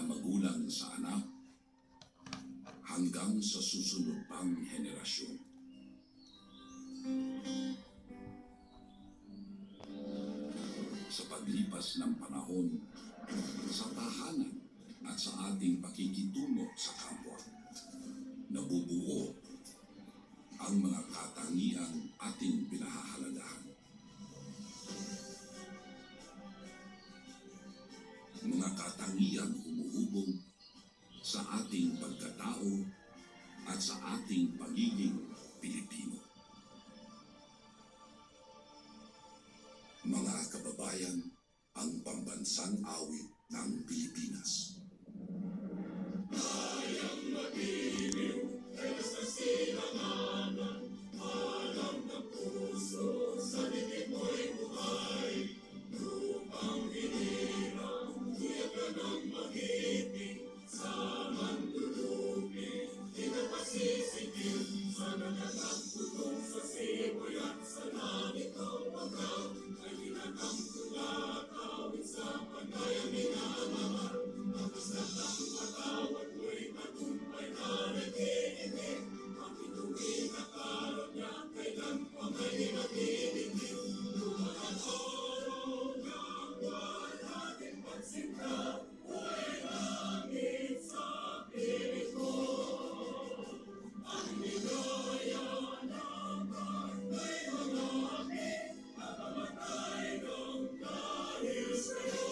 magulang sa anak hanggang sa susunod pang henerasyon. Sa paglipas ng panahon, sa tahanan at sa ating pakikitungo sa kapwa, nabubuo ang mga katangiang ating pinahahalagahan. Mga katangiang humuhubog sa ating pagkatao at sa ating pagiging Pilipino. Mga kababayan, ang pambansang awit ng Pilipinas. Kayang magiliw, basta sinanganan, alam ng puso, sa dibdib mo'y buhay. Lupang hinirang, kuya ka ng mag-ibig, sa mandulupin, di ka pasisigil, sa nagandang tulong sa simoy at sa langit ng wagaw, ay ginagam tulakawin sa panayang minamahal. Ang kasal ng matawad mo'y tagumpay na nag-iibig, ang inuwi na karap niya, kailan pa may nag-iibig. Lumahan araw ng wala din pagsinta, buhay langit sa pilit mo. Ang ligaya ng barangay hanapin, nakamatay ng dahil sa'yo.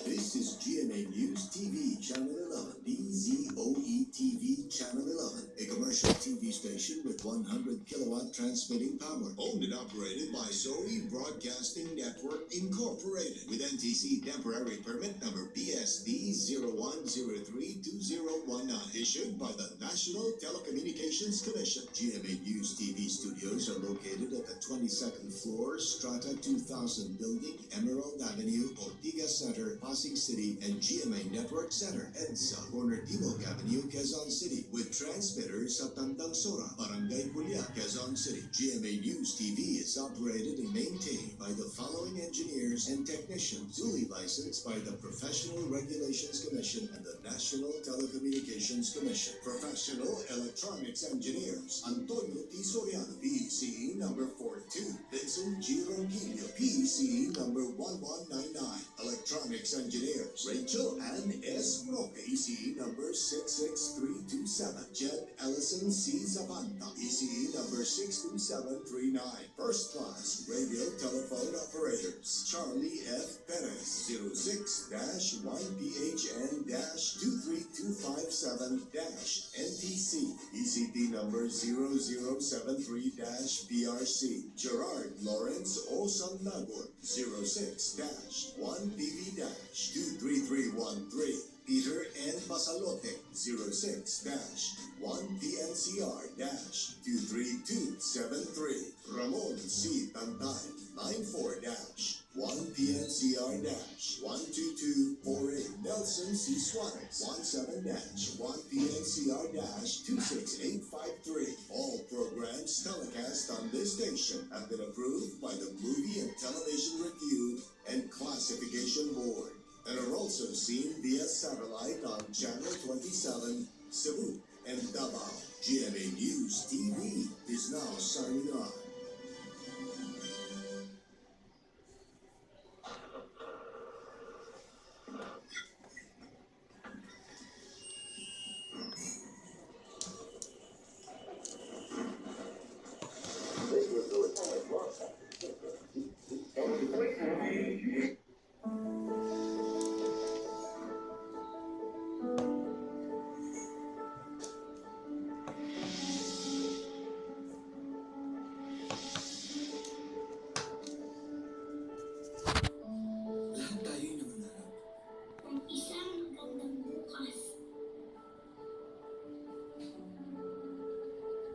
This is GMA News TV, Channel 11, DZOE TV, Channel 11, a commercial TV station with 100 kilowatt transmitting power, owned and operated by Zoe Broadcasting Network Incorporated, with NTC temporary permit number PSD 01032019, issued by the National Telecommunications Commission. GMA News TV studios are located at the 22nd floor, Strata 2000 building, Emerald Avenue, Ortigas Center, Pasig City, and GMA Network Center, EDSA, corner Timog Avenue, Quezon City, with transmitters sa Tandang Sora, Barangay Pulya, Quezon City. GMA News TV is operated and maintained by the following engineers and technicians, duly licensed by the Professional Regulations Commission and the National Telecommunications Commission. Professional Electronics Engineers, Antonio T. Soriano, PECE number 42, Vincent G. Ronquillo, PECE number 1199. Electronics Engineers, Rachel Ann S. Roque, PECE number 66327. Jed Ellison C. Zapanta, PECE number 62739. First Class Radio Telephone Operators, Charlie F. Perez, 06-1PHN-23257-NTC, ECD number 0073-PRC. Gerard Lawrence O. Sanlagor, 06-1PV-23313. Peter N. Basalote, 06-1PNCR-23273. Ramon C. Tantay, 94-1PNCR-12248. Nelson C. Suarez, 17-1PNCR-26853. All programs telecast on this station have been approved by the Movie and Television Review and Classification Board, and are also seen via satellite on Channel 27, Cebu, and Davao. GMA News TV is now signing on.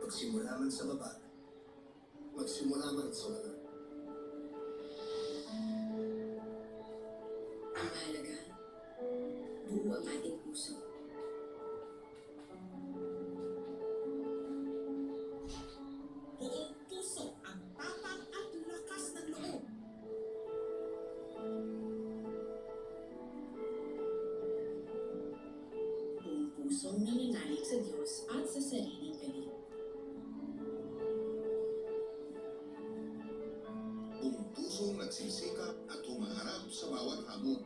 Magsimula man sa baba, magsimula man sa wala. pusong nananalig sa Diyos at sa sariling galing. Buong pusong nagsisikap at humaharap sa bawat hamon.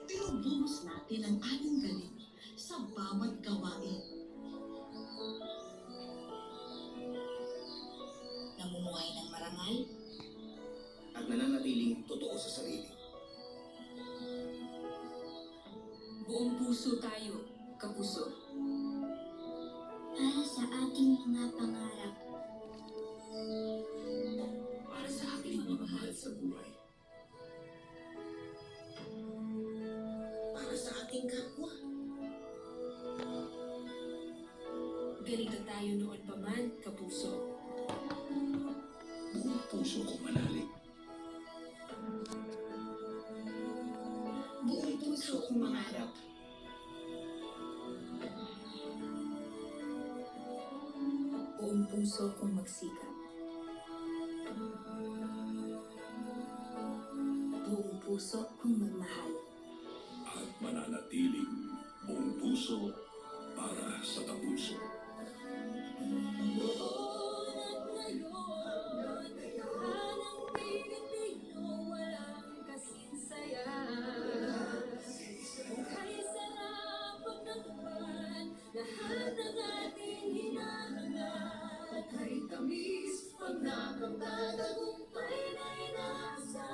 Tinubuhos natin ang ating galing sa bawat gawain. Namumuhay ng marangal, at nananatiling totoo sa sarili. buong puso tayo, kapuso. Para sa ating mga pangarap. Para sa aking mga mahal sa buhay. Para sa ating kapwa. Ganito tayo noon pa man, kapuso. Buong puso ko manalig. Buong puso kong mangarap. Buong puso kong magsikap. Buong puso kong magmahal. At mananatiling buong puso para sa kapuso. Lahat ng ating hinahanap ay tamis, pag nakapagtagumpay na inasa.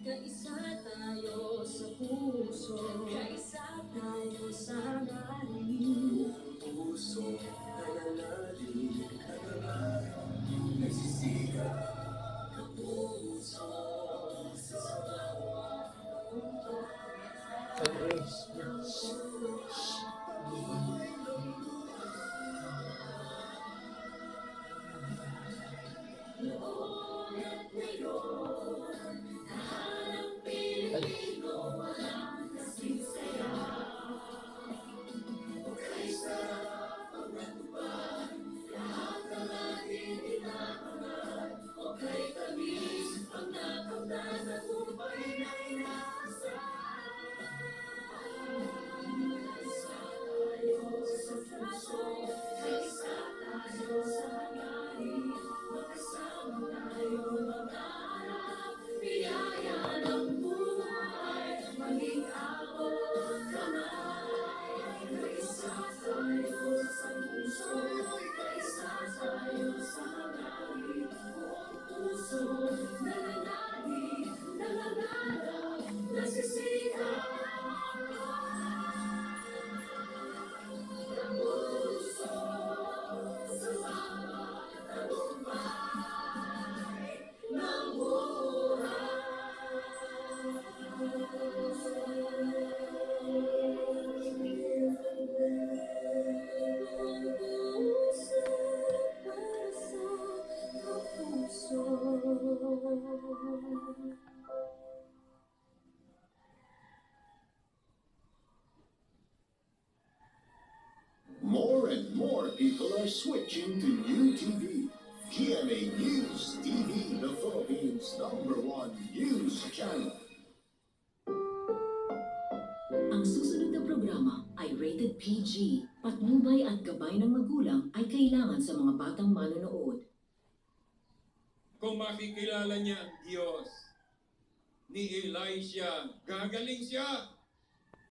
Kaisa tayo sa puso, kaisa tayo sa galing. Puso, nananalig, nagsisikap, Kapuso sa bawat noon at ngayon, tahanang Pilipino, walang kasing saya. Okay, sarap ang natupad, lahat ng ating hinahanap. Okay, tamis, ang nakamtan, tagumpay na inaasa. Kaisa tayo sa puso, kaisa tayo sa hangarin, magkasama tayo mangarap, biyaya ng buhay, maging abot kamay. Kaisa tayo sa puso, kaisa tayo sa hangarin, buong puso, nananalig, nangangarap, nagsisikap. Kapuso sa bawat tagumpay ng buhay. Buong puso para sa kapuso. More and more people are switching to new TV. GMA News TV, the Philippines' #1 news channel. Ang susunod na programa ay rated PG. Patnubay at gabay ng magulang ay kailangan sa mga batang manonood. Kung makikilala niya ang Diyos ni Elisha, gagaling siya.